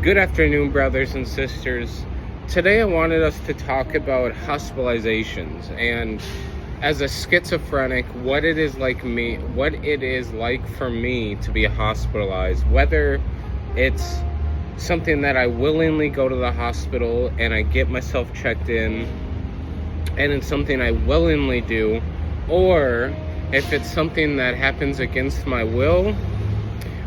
Good afternoon, brothers and sisters. Today I wanted us to talk about hospitalizations and, as a schizophrenic, what it is like for me to be hospitalized, whether it's something that I willingly go to the hospital and I get myself checked in and it's something I willingly do, or if it's something that happens against my will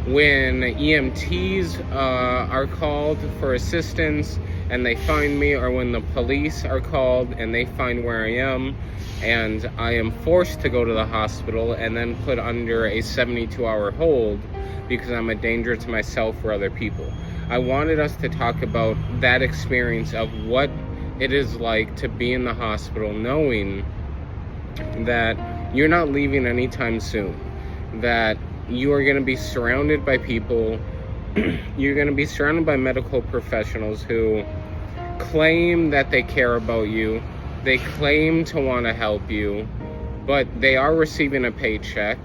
when EMTs are called for assistance and they find me, or when the police are called and they find where I am and I am forced to go to the hospital and then put under a 72-hour hold because I'm a danger to myself or other people. I wanted us to talk about that experience of what it is like to be in the hospital knowing that you're not leaving anytime soon, that you are going to be surrounded by people, you're going to be surrounded by medical professionals who claim that they care about you, they claim to want to help you, but they are receiving a paycheck,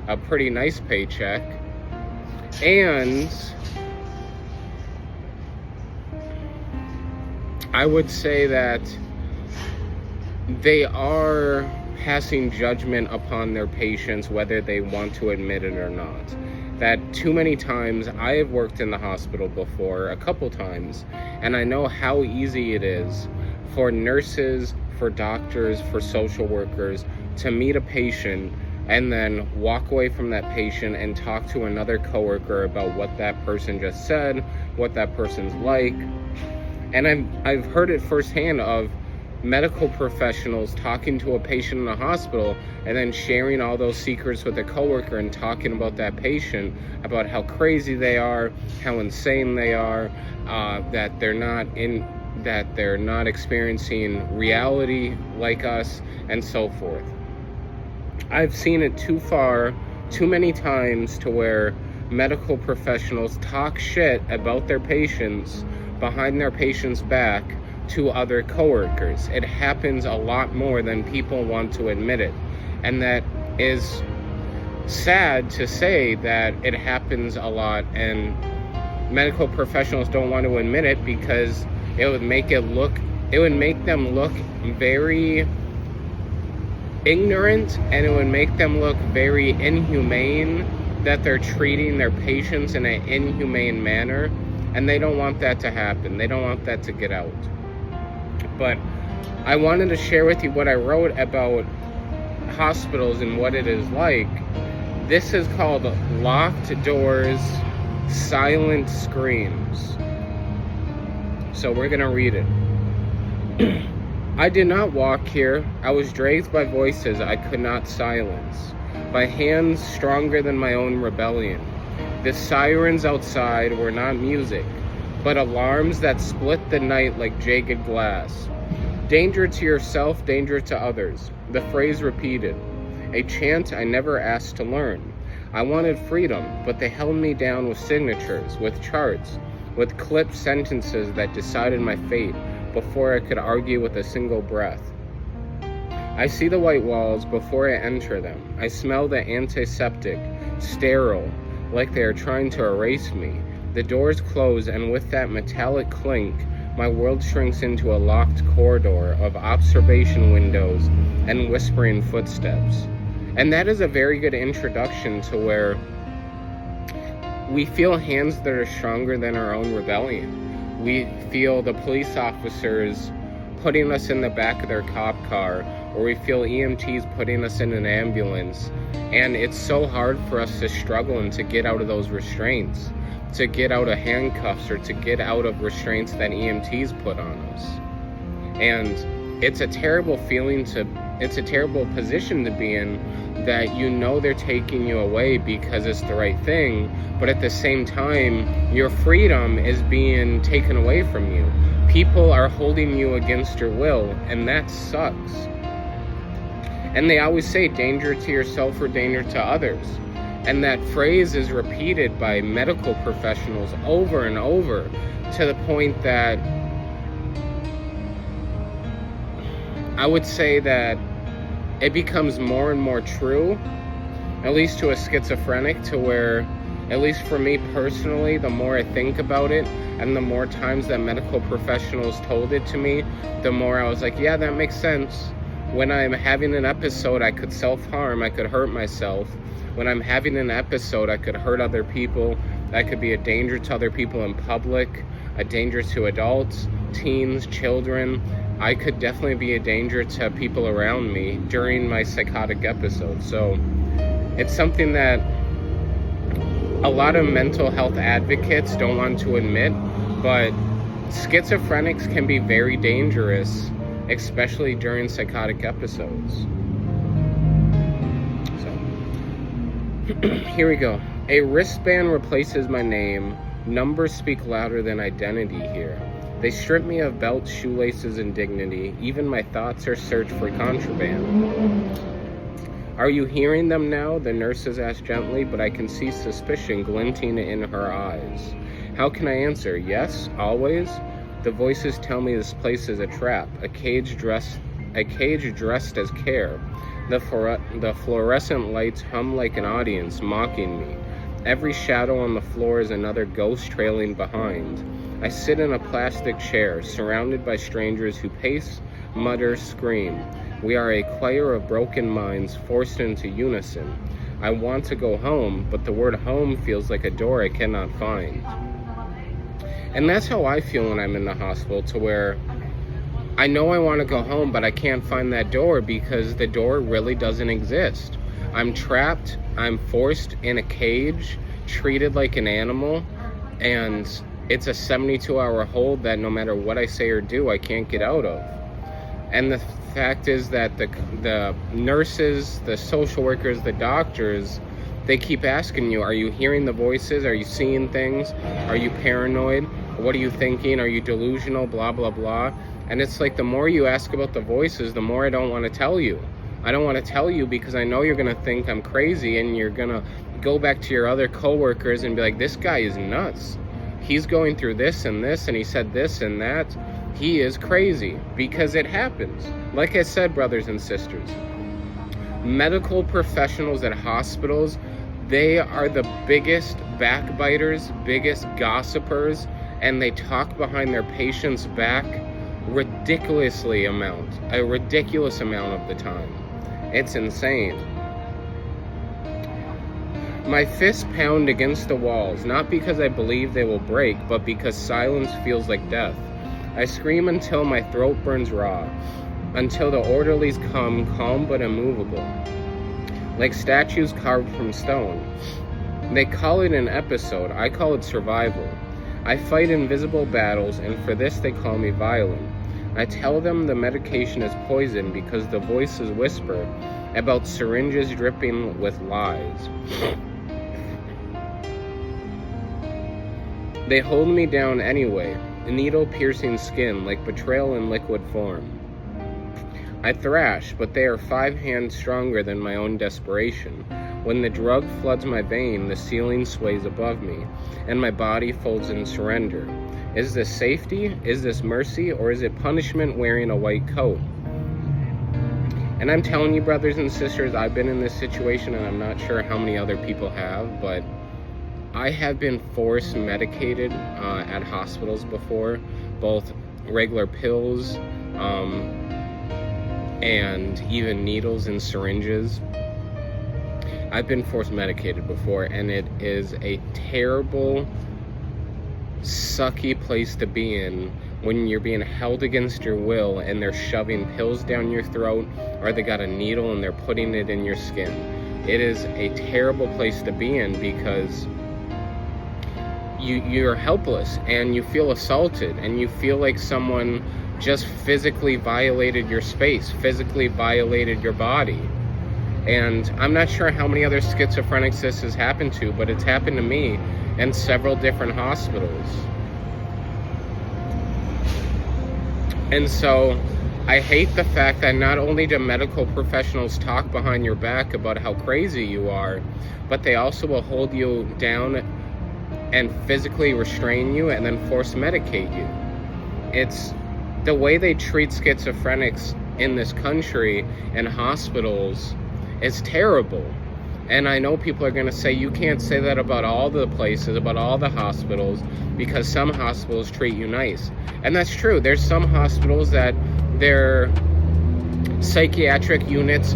a pretty nice paycheck, and I would say that they are passing judgment upon their patients, whether they want to admit it or not. That too many times, I have worked in the hospital before, a couple times, and I know how easy it is for nurses, for doctors, for social workers to meet a patient and then walk away from that patient and talk to another coworker about what that person just said, what that person's like. And I've heard it firsthand of medical professionals talking to a patient in the hospital and then sharing all those secrets with a coworker and talking about that patient, about how crazy they are, how insane they are, that they're not experiencing reality like us, and so forth. I've seen it too many times to where medical professionals talk shit about their patients behind their patients' back to other coworkers. It happens a lot more than people want to admit it. And that is sad to say, that it happens a lot and medical professionals don't want to admit it because it would make them look very ignorant, and it would make them look very inhumane, that they're treating their patients in an inhumane manner, and they don't want that to happen. They don't want that to get out. But I wanted to share with you what I wrote about hospitals and what it is like. This is called Locked Doors, Silent Screams. So we're going to read it. I did not walk here. I was dragged by voices I could not silence, by hands stronger than my own rebellion. The sirens outside were not music, but alarms that split the night like jagged glass. Danger to yourself, danger to others. The phrase repeated. A chant I never asked to learn. I wanted freedom, but they held me down with signatures, with charts, with clipped sentences that decided my fate before I could argue with a single breath. I see the white walls before I enter them. I smell the antiseptic, sterile, like they are trying to erase me. The doors close, and with that metallic clink, my world shrinks into a locked corridor of observation windows and whispering footsteps. And that is a very good introduction to where we feel hands that are stronger than our own rebellion. We feel the police officers putting us in the back of their cop car, or we feel EMTs putting us in an ambulance. And it's so hard for us to struggle and to get out of those restraints, to get out of handcuffs, or to get out of restraints that EMTs put on us. And it's a terrible feeling it's a terrible position to be in, that you know they're taking you away because it's the right thing, but at the same time, your freedom is being taken away from you. People are holding you against your will, and that sucks. And they always say danger to yourself or danger to others. And that phrase is repeated by medical professionals over and over, to the point that I would say that it becomes more and more true, at least to a schizophrenic, to where At least for me personally, the more I think about it and the more times that medical professionals told it to me, the more I was like, yeah, that makes sense. When I'm having an episode, I could self-harm, I could hurt myself. When I'm having an episode, I could hurt other people. I could be a danger to other people in public, a danger to adults, teens, children. I could definitely be a danger to people around me during my psychotic episode. So it's something that a lot of mental health advocates don't want to admit, but schizophrenics can be very dangerous, especially during psychotic episodes. So, here we go. A wristband replaces my name. Numbers speak louder than identity here. They strip me of belts, shoelaces, and dignity. Even my thoughts are searched for contraband. Are you hearing them now? The nurses asked gently, but I can see suspicion glinting in her eyes. How can I answer? Yes, always? The voices tell me this place is a trap, a cage dressed as care. The fluorescent lights hum like an audience, mocking me. Every shadow on the floor is another ghost trailing behind. I sit in a plastic chair, surrounded by strangers who pace, mutter, scream. We are a choir of broken minds forced into unison. I want to go home, but the word home feels like a door I cannot find. And that's how I feel when I'm in the hospital, to where I know I want to go home, but I can't find that door because the door really doesn't exist. I'm trapped, I'm forced in a cage, treated like an animal, and it's a 72-hour hold that no matter what I say or do, I can't get out of. And the fact is that the nurses, the social workers, the doctors, they keep asking you, are you hearing the voices? Are you seeing things? Are you paranoid? What are you thinking? Are you delusional? Blah, blah, blah. And it's like the more you ask about the voices, the more I don't want to tell you. I don't want to tell you because I know you're going to think I'm crazy and you're going to go back to your other coworkers and be like, this guy is nuts. He's going through this and he said this and that. He is crazy, because it happens. Like I said, brothers and sisters, medical professionals at hospitals, they are the biggest backbiters, biggest gossipers, and they talk behind their patients' back a ridiculous amount of the time. It's insane. My fists pound against the walls, not because I believe they will break, but because silence feels like death. I scream until my throat burns raw, until the orderlies come, calm but immovable, like statues carved from stone. They call it an episode, I call it survival. I fight invisible battles, and for this they call me violent. I tell them the medication is poison because the voices whisper about syringes dripping with lies. They hold me down anyway, needle-piercing skin like betrayal in liquid form. I thrash, but they are 5 hands stronger than my own desperation. When the drug floods my vein, the ceiling sways above me, and my body folds in surrender. Is this safety? Is this mercy? Or is it punishment wearing a white coat? And I'm telling you, brothers and sisters, I've been in this situation, and I'm not sure how many other people have, but I have been force medicated at hospitals before, both regular pills and even needles and syringes. I've been force medicated before, and it is a terrible, sucky place to be in when you're being held against your will and they're shoving pills down your throat, or they got a needle and they're putting it in your skin. It is a terrible place to be in because you're helpless and you feel assaulted and you feel like someone just physically violated your space, physically violated your body. And I'm not sure how many other schizophrenics this has happened to, but it's happened to me in several different hospitals. And so I hate the fact that not only do medical professionals talk behind your back about how crazy you are, but they also will hold you down and physically restrain you and then force medicate you. It's the way they treat schizophrenics in this country and hospitals is terrible. And I know people are going to say, you can't say that about all the places, about all the hospitals, because some hospitals treat you nice. And that's true. There's some hospitals that their psychiatric units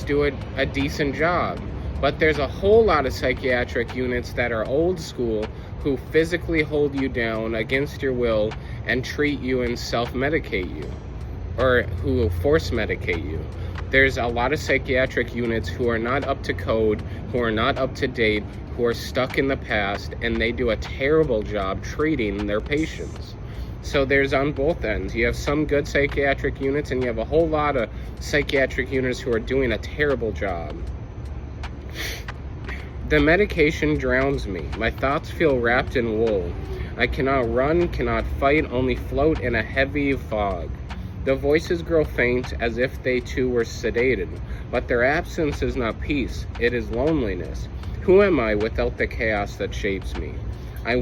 do a decent job. But there's a whole lot of psychiatric units that are old school, who physically hold you down against your will and treat you and self-medicate you, or who will force medicate you. There's a lot of psychiatric units who are not up to code, who are not up to date, who are stuck in the past, and they do a terrible job treating their patients. So there's on both ends. You have some good psychiatric units, and you have a whole lot of psychiatric units who are doing a terrible job. The medication drowns me. My thoughts feel wrapped in wool. I cannot run, cannot fight, only float in a heavy fog. The voices grow faint as if they too were sedated, but their absence is not peace, it is loneliness. Who am I without the chaos that shapes me? I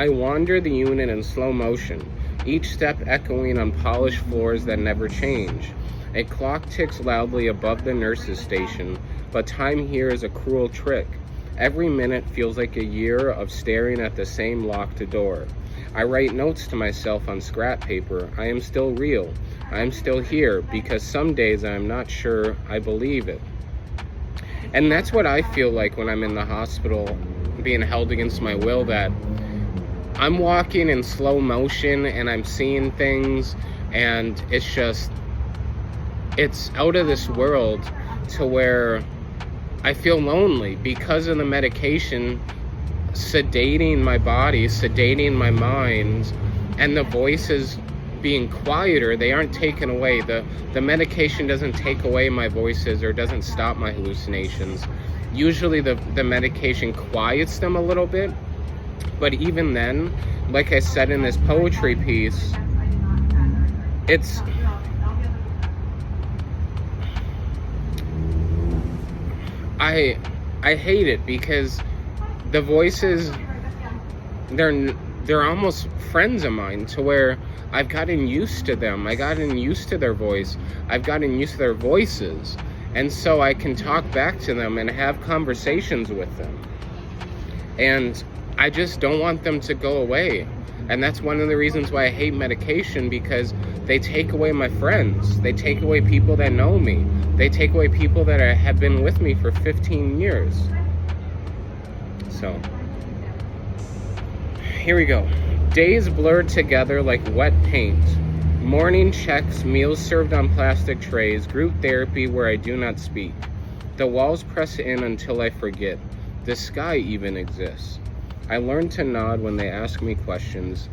wander the unit in slow motion, each step echoing on polished floors that never change. A clock ticks loudly above the nurse's station, but time here is a cruel trick. Every minute feels like a year of staring at the same locked door. I write notes to myself on scrap paper. I am still real. I am still here, because some days I am not sure I believe it. And that's what I feel like when I'm in the hospital, being held against my will, that I'm walking in slow motion and I'm seeing things, and it's out of this world, to where I feel lonely because of the medication sedating my body, sedating my mind, and the voices being quieter. They aren't taken away. The medication doesn't take away my voices or doesn't stop my hallucinations. Usually the medication quiets them a little bit, but even then, like I said in this poetry piece, I hate it, because the voices, they're almost friends of mine, to where I've gotten used to them. I've gotten used to their voice. I've gotten used to their voices. And so I can talk back to them and have conversations with them. And I just don't want them to go away. And that's one of the reasons why I hate medication, because they take away my friends. They take away people that know me. They take away people that have been with me for 15 years. So, here we go. Days blurred together like wet paint. Morning checks, meals served on plastic trays, group therapy where I do not speak. The walls press in until I forget. The sky even exists. I learn to nod when they ask me questions.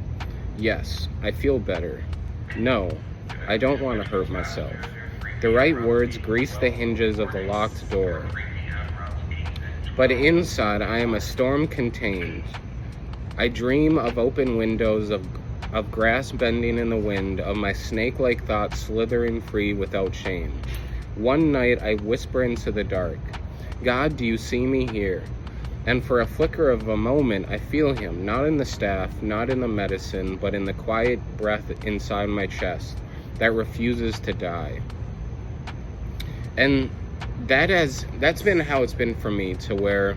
Yes, I feel better. No, I don't want to hurt myself. The right words grease the hinges of the locked door. But inside, I am a storm contained. I dream of open windows, of grass bending in the wind, of my snake-like thoughts slithering free without shame. One night, I whisper into the dark, God, do you see me here? And for a flicker of a moment, I feel him, not in the staff, not in the medicine, but in the quiet breath inside my chest that refuses to die. And that's been how it's been for me, to where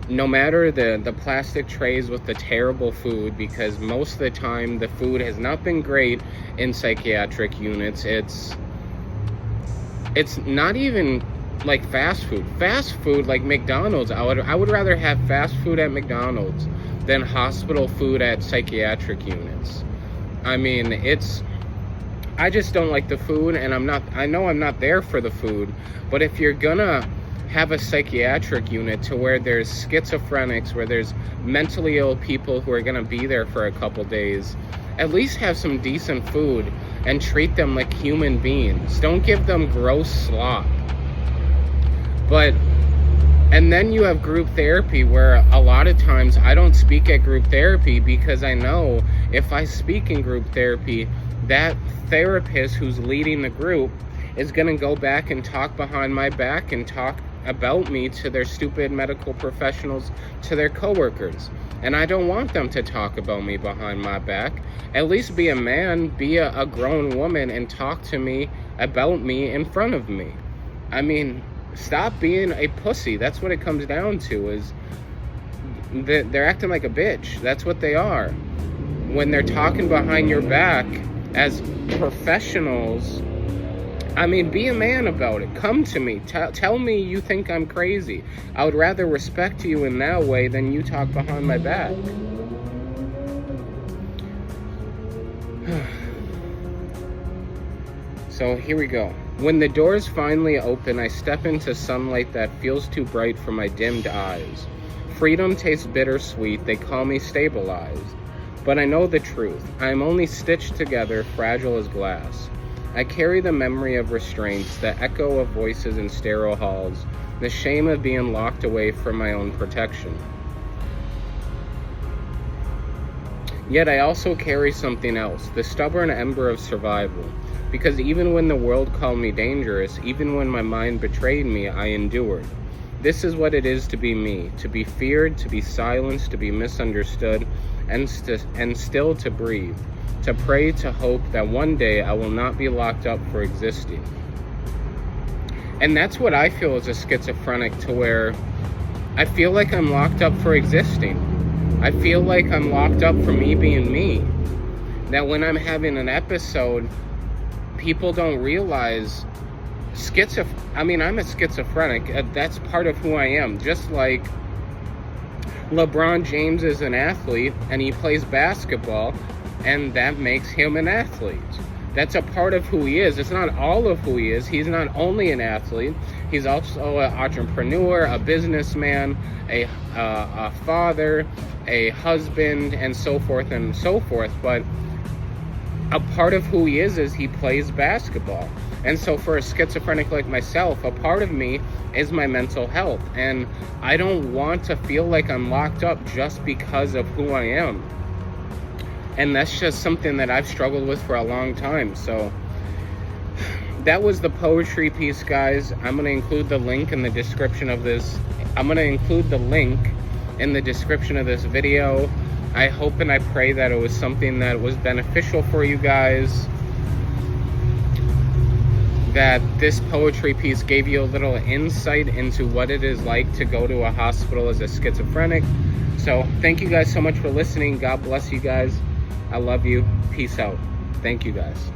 no matter the plastic trays with the terrible food, because most of the time the food has not been great in psychiatric units. It's not even like fast food like McDonald's. I would rather have fast food at McDonald's than hospital food at psychiatric units. I mean, I just don't like the food, and I know I'm not there for the food, but if you're gonna have a psychiatric unit to where there's schizophrenics, where there's mentally ill people who are gonna be there for a couple days, at least have some decent food and treat them like human beings. Don't give them gross slop. And then you have group therapy, where a lot of times I don't speak at group therapy, because I know if I speak in group therapy, that therapist who's leading the group is going to go back and talk behind my back and talk about me to their stupid medical professionals, to their coworkers. And I don't want them to talk about me behind my back. At least be a man, be a grown woman, and talk to me about me in front of me. I mean, stop being a pussy. That's what it comes down to, is they're acting like a bitch. That's what they are. When they're talking behind your back as professionals, I mean, be a man about it. Come to me. Tell me you think I'm crazy. I would rather respect you in that way than you talk behind my back. So here we go. When the doors finally open, I step into sunlight that feels too bright for my dimmed eyes. Freedom tastes bittersweet. They call me stabilized. But I know the truth. I am only stitched together, fragile as glass. I carry the memory of restraints, the echo of voices in sterile halls, the shame of being locked away from my own protection. Yet I also carry something else, the stubborn ember of survival. Because even when the world called me dangerous, even when my mind betrayed me, I endured. This is what it is to be me, to be feared, to be silenced, to be misunderstood, and still to breathe. To pray, to hope that one day I will not be locked up for existing. And that's what I feel as a schizophrenic, to where I feel like I'm locked up for existing. I feel like I'm locked up for me being me. That when I'm having an episode, people don't realize I'm a schizophrenic. That's part of who I am. Just like LeBron James is an athlete and he plays basketball, and that makes him an athlete. That's a part of who he is. It's not all of who he is. He's not only an athlete, he's also an entrepreneur, a businessman, a father, a husband, and so forth and so forth. But a part of who he is he plays basketball. And so for a schizophrenic like myself, a part of me is my mental health. And I don't want to feel like I'm locked up just because of who I am. And that's just something that I've struggled with for a long time. So that was the poetry piece, guys. I'm going to include the link in the description of this. I'm going to include the link in the description of this video. I hope and I pray that it was something that was beneficial for you guys. That this poetry piece gave you a little insight into what it is like to go to a hospital as a schizophrenic. So thank you guys so much for listening. God bless you guys. I love you. Peace out. Thank you guys.